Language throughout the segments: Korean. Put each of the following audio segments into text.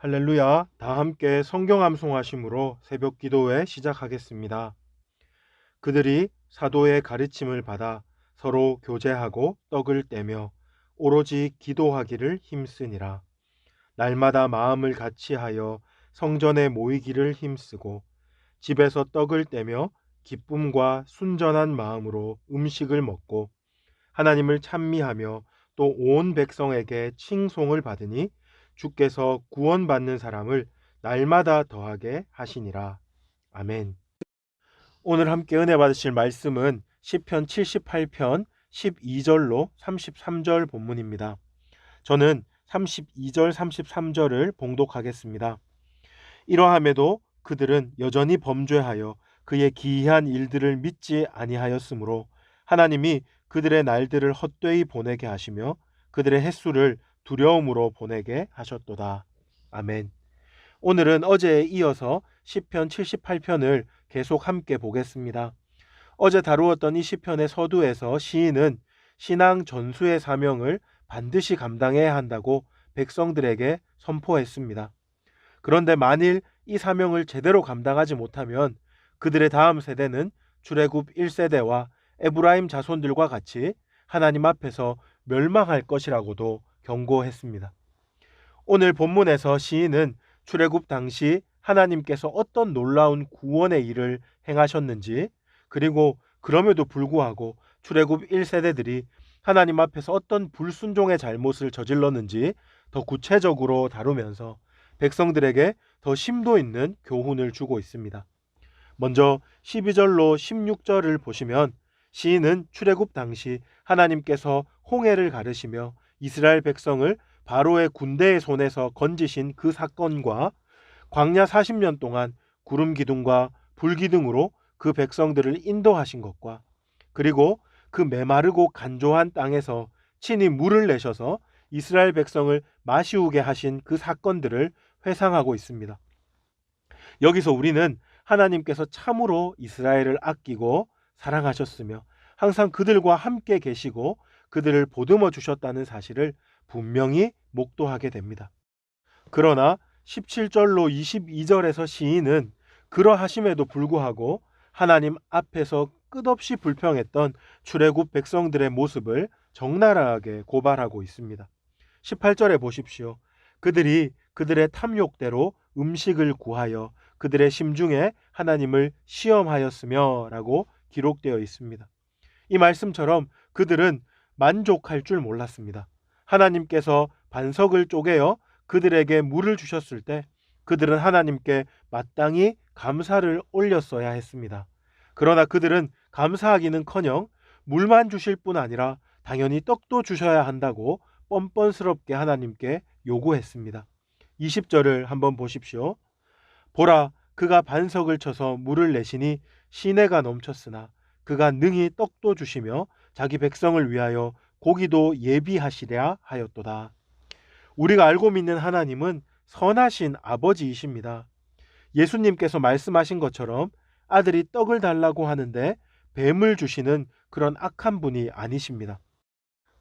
할렐루야, 다 함께 성경 암송하심으로 새벽 기도회 시작하겠습니다. 그들이 사도의 가르침을 받아 서로 교제하고 떡을 떼며 오로지 기도하기를 힘쓰니라. 날마다 마음을 같이하여 성전에 모이기를 힘쓰고 집에서 떡을 떼며 기쁨과 순전한 마음으로 음식을 먹고 하나님을 찬미하며 또 온 백성에게 칭송을 받으니 주께서 구원받는 사람을 날마다 더하게 하시니라. 아멘. 오늘 함께 은혜 받으실 말씀은 시편 78편 12절로 33절 본문입니다. 저는 32절 33절을 봉독하겠습니다. 이러함에도 그들은 여전히 범죄하여 그의 기이한 일들을 믿지 아니하였으므로 하나님이 그들의 날들을 헛되이 보내게 하시며 그들의 햇수를 두려움으로 보내게 하셨도다. 아멘. 오늘은 어제에 이어서 시편 78편을 계속 함께 보겠습니다. 어제 다루었던 이 시편의 서두에서 시인은 신앙 전수의 사명을 반드시 감당해야 한다고 백성들에게 선포했습니다. 그런데 만일 이 사명을 제대로 감당하지 못하면 그들의 다음 세대는 출애굽 1세대와 에브라임 자손들과 같이 하나님 앞에서 멸망할 것이라고도 경고했습니다. 오늘 본문에서 시인은 출애굽 당시 하나님께서 어떤 놀라운 구원의 일을 행하셨는지, 그리고 그럼에도 불구하고 출애굽 1세대들이 하나님 앞에서 어떤 불순종의 잘못을 저질렀는지 더 구체적으로 다루면서 백성들에게 더 심도 있는 교훈을 주고 있습니다. 먼저 12절로 16절을 보시면 시인은 출애굽 당시 하나님께서 홍해를 가르시며 이스라엘 백성을 바로의 군대의 손에서 건지신 그 사건과 광야 40년 동안 구름 기둥과 불 기둥으로 그 백성들을 인도하신 것과 그리고 그 메마르고 간조한 땅에서 친히 물을 내셔서 이스라엘 백성을 마시우게 하신 그 사건들을 회상하고 있습니다. 여기서 우리는 하나님께서 참으로 이스라엘을 아끼고 사랑하셨으며 항상 그들과 함께 계시고 그들을 보듬어 주셨다는 사실을 분명히 목도하게 됩니다. 그러나 17절로 22절에서 시인은 그러하심에도 불구하고 하나님 앞에서 끝없이 불평했던 출애굽 백성들의 모습을 적나라하게 고발하고 있습니다. 18절에 보십시오. 그들이 그들의 탐욕대로 음식을 구하여 그들의 심중에 하나님을 시험하였으며 라고 기록되어 있습니다. 이 말씀처럼 그들은 만족할 줄 몰랐습니다. 하나님께서 반석을 쪼개어 그들에게 물을 주셨을 때 그들은 하나님께 마땅히 감사를 올렸어야 했습니다. 그러나 그들은 감사하기는커녕 물만 주실 뿐 아니라 당연히 떡도 주셔야 한다고 뻔뻔스럽게 하나님께 요구했습니다. 20절을 한번 보십시오. 보라, 그가 반석을 쳐서 물을 내시니 시내가 넘쳤으나 그가 능히 떡도 주시며 자기 백성을 위하여 고기도 예비하시랴 하였도다. 우리가 알고 믿는 하나님은 선하신 아버지이십니다. 예수님께서 말씀하신 것처럼 아들이 떡을 달라고 하는데 뱀을 주시는 그런 악한 분이 아니십니다.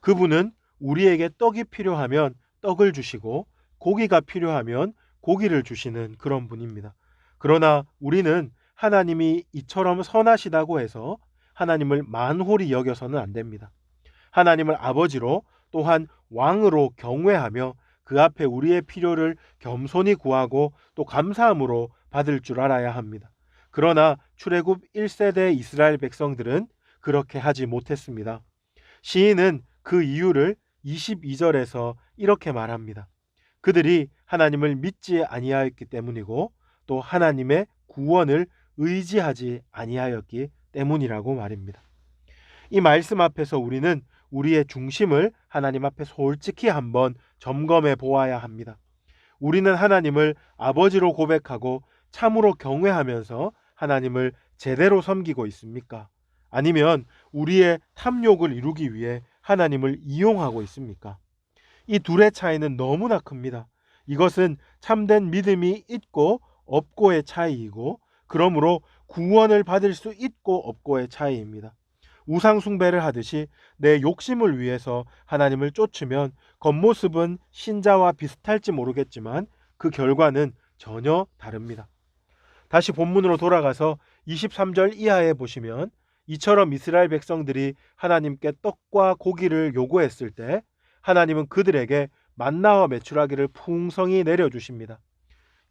그분은 우리에게 떡이 필요하면 떡을 주시고 고기가 필요하면 고기를 주시는 그런 분입니다. 그러나 우리는 하나님이 이처럼 선하시다고 해서 하나님을 만홀히 여겨서는 안 됩니다. 하나님을 아버지로 또한 왕으로 경외하며 그 앞에 우리의 필요를 겸손히 구하고 또 감사함으로 받을 줄 알아야 합니다. 그러나 출애굽 1세대 이스라엘 백성들은 그렇게 하지 못했습니다. 시인은 그 이유를 22절에서 이렇게 말합니다. 그들이 하나님을 믿지 아니하였기 때문이고 또 하나님의 구원을 의지하지 아니하였기 때문이라고 말입니다. 이 말씀 앞에서 우리는 우리의 중심을 하나님 앞에 솔직히 한번 점검해 보아야 합니다. 우리는 하나님을 아버지로 고백하고 참으로 경외하면서 하나님을 제대로 섬기고 있습니까? 아니면 우리의 탐욕을 이루기 위해 하나님을 이용하고 있습니까? 이 둘의 차이는 너무나 큽니다. 이것은 참된 믿음이 있고 없고의 차이이고 그러므로 구원을 받을 수 있고 없고의 차이입니다. 우상 숭배를 하듯이 내 욕심을 위해서 하나님을 쫓으면 겉모습은 신자와 비슷할지 모르겠지만 그 결과는 전혀 다릅니다. 다시 본문으로 돌아가서 23절 이하에 보시면 이처럼 이스라엘 백성들이 하나님께 떡과 고기를 요구했을 때 하나님은 그들에게 만나와 메추라기를 풍성히 내려주십니다.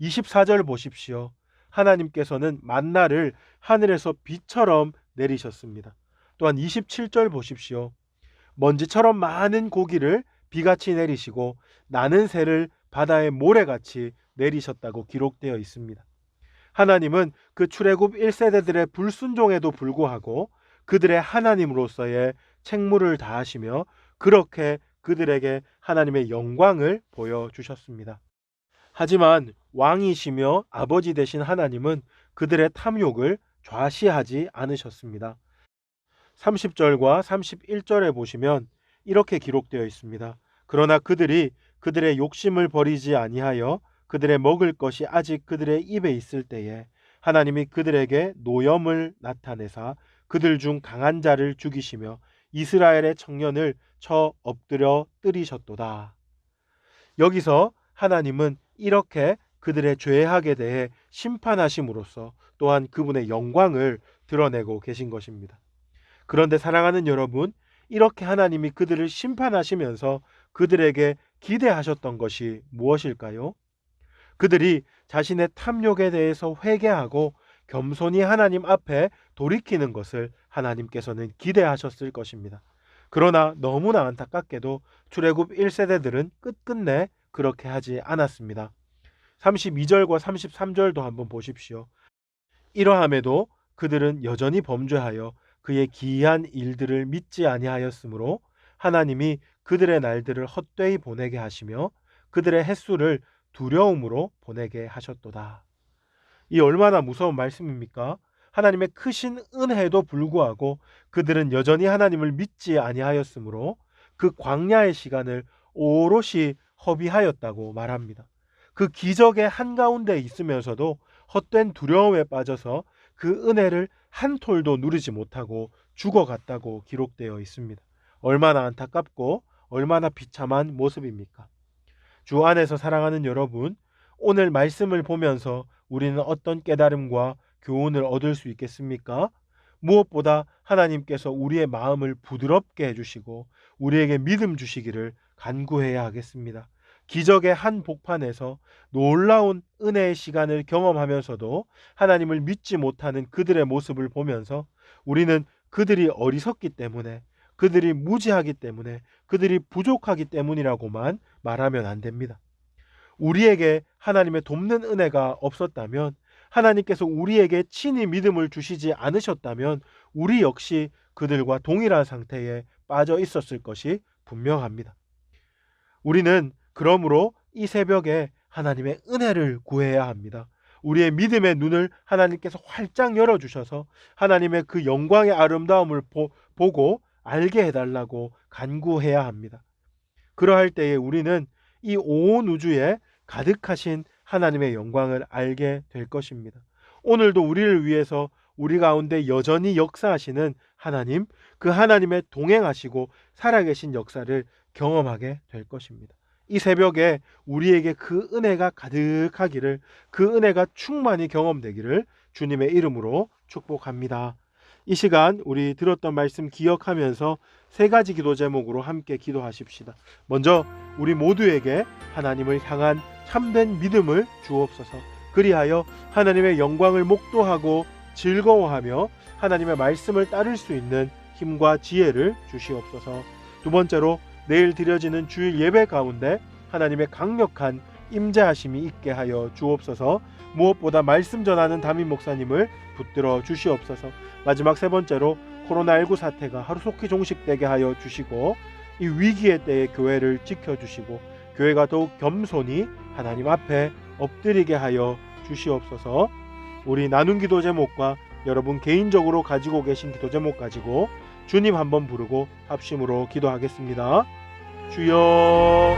24절 보십시오. 하나님께서는 만나를 하늘에서 비처럼 내리셨습니다. 또한 27절 보십시오. 먼지처럼 많은 고기를 비같이 내리시고 나는 새를 바다의 모래같이 내리셨다고 기록되어 있습니다. 하나님은 그 출애굽 1세대들의 불순종에도 불구하고 그들의 하나님으로서의 책무를 다하시며 그렇게 그들에게 하나님의 영광을 보여주셨습니다. 하지만 왕이시며 아버지 되신 하나님은 그들의 탐욕을 좌시하지 않으셨습니다. 30절과 31절에 보시면 이렇게 기록되어 있습니다. 그러나 그들이 그들의 욕심을 버리지 아니하여 그들의 먹을 것이 아직 그들의 입에 있을 때에 하나님이 그들에게 노염을 나타내사 그들 중 강한 자를 죽이시며 이스라엘의 청년을 쳐 엎드려 뜨리셨도다. 여기서 하나님은 이렇게 그들의 죄악에 대해 심판하심으로써 또한 그분의 영광을 드러내고 계신 것입니다. 그런데 사랑하는 여러분, 이렇게 하나님이 그들을 심판하시면서 그들에게 기대하셨던 것이 무엇일까요? 그들이 자신의 탐욕에 대해서 회개하고 겸손히 하나님 앞에 돌이키는 것을 하나님께서는 기대하셨을 것입니다. 그러나 너무나 안타깝게도 출애굽 1세대들은 끝끝내 그렇게 하지 않았습니다. 32절과 33절도 한번 보십시오. 이러함에도 그들은 여전히 범죄하여 그의 기이한 일들을 믿지 아니하였으므로 하나님이 그들의 날들을 헛되이 보내게 하시며 그들의 햇수를 두려움으로 보내게 하셨도다. 이 얼마나 무서운 말씀입니까? 하나님의 크신 은혜에도 불구하고 그들은 여전히 하나님을 믿지 아니하였으므로 그 광야의 시간을 오롯이 허비하였다고 말합니다. 그 기적의 한가운데 있으면서도 헛된 두려움에 빠져서 그 은혜를 한 톨도 누리지 못하고 죽어갔다고 기록되어 있습니다. 얼마나 안타깝고 얼마나 비참한 모습입니까? 주 안에서 사랑하는 여러분, 오늘 말씀을 보면서 우리는 어떤 깨달음과 교훈을 얻을 수 있겠습니까? 무엇보다 하나님께서 우리의 마음을 부드럽게 해주시고 우리에게 믿음 주시기를 간구해야 하겠습니다. 기적의 한 복판에서 놀라운 은혜의 시간을 경험하면서도 하나님을 믿지 못하는 그들의 모습을 보면서 우리는 그들이 어리석기 때문에, 그들이 무지하기 때문에, 그들이 부족하기 때문이라고만 말하면 안 됩니다. 우리에게 하나님의 돕는 은혜가 없었다면, 하나님께서 우리에게 친히 믿음을 주시지 않으셨다면 우리 역시 그들과 동일한 상태에 빠져 있었을 것이 분명합니다. 우리는 그러므로 이 새벽에 하나님의 은혜를 구해야 합니다. 우리의 믿음의 눈을 하나님께서 활짝 열어주셔서 하나님의 그 영광의 아름다움을 보고 알게 해달라고 간구해야 합니다. 그러할 때에 우리는 이 온 우주에 가득하신 하나님의 영광을 알게 될 것입니다. 오늘도 우리를 위해서 우리 가운데 여전히 역사하시는 하나님, 그 하나님의 동행하시고 살아계신 역사를 경험하게 될 것입니다. 이 새벽에 우리에게 그 은혜가 가득하기를, 그 은혜가 충만히 경험되기를 주님의 이름으로 축복합니다. 이 시간 우리 들었던 말씀 기억하면서 세 가지 기도 제목으로 함께 기도하십시다. 먼저 우리 모두에게 하나님을 향한 참된 믿음을 주옵소서. 그리하여 하나님의 영광을 목도하고 즐거워하며 하나님의 말씀을 따를 수 있는 힘과 지혜를 주시옵소서. 두 번째로 내일 드려지는 주일 예배 가운데 하나님의 강력한 임재하심이 있게 하여 주옵소서. 무엇보다 말씀 전하는 담임 목사님을 붙들어 주시옵소서. 마지막 세 번째로 코로나19 사태가 하루속히 종식되게 하여 주시고 이 위기의 때에 교회를 지켜주시고 교회가 더욱 겸손히 하나님 앞에 엎드리게 하여 주시옵소서. 우리 나눈 기도 제목과 여러분 개인적으로 가지고 계신 기도 제목 가지고 주님 한번 부르고 합심으로 기도하겠습니다. 주여,